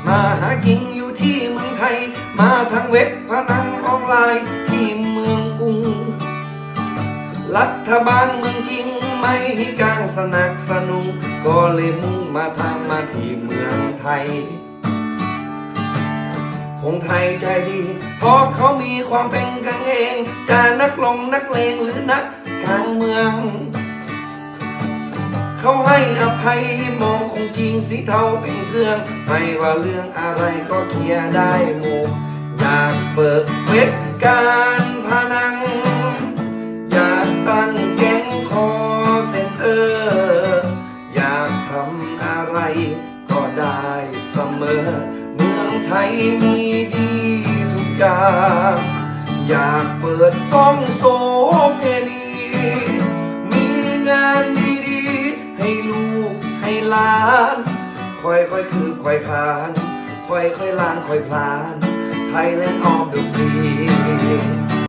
มาหากินอยู่ที่เมืองไทยมาทางเว็บพนันออนไลน์ที่เมืองกรุงรัฐบาลเมืองจริงไม่ให้การสนับสนุนก็เลยมุ่งมาทำมาที่เมืองไทยคนไทยใจดีเพราะเขามีความเป็นกันเองจะนักเลงหรือนักการเมืองเขาให้อภัยมองคงจริงสีเทาเป็นเครื่องไม่ว่าเรื่องอะไรก็เคลียร์ได้หมดอยากเปิดเว็บการพนันอยากตั้งแก๊งคอเซ็นเตอร์อยากทำอะไรก็ได้เสมอเมืองไทยมีดีทุกอย่างอยากเปิดซ่องโสเพณีมีงานดีๆให้ลูกให้หลานค่อยคือค่อยคานค่อยล้านค่อยพลานไทยแลนด์ออฟเดอะฟรี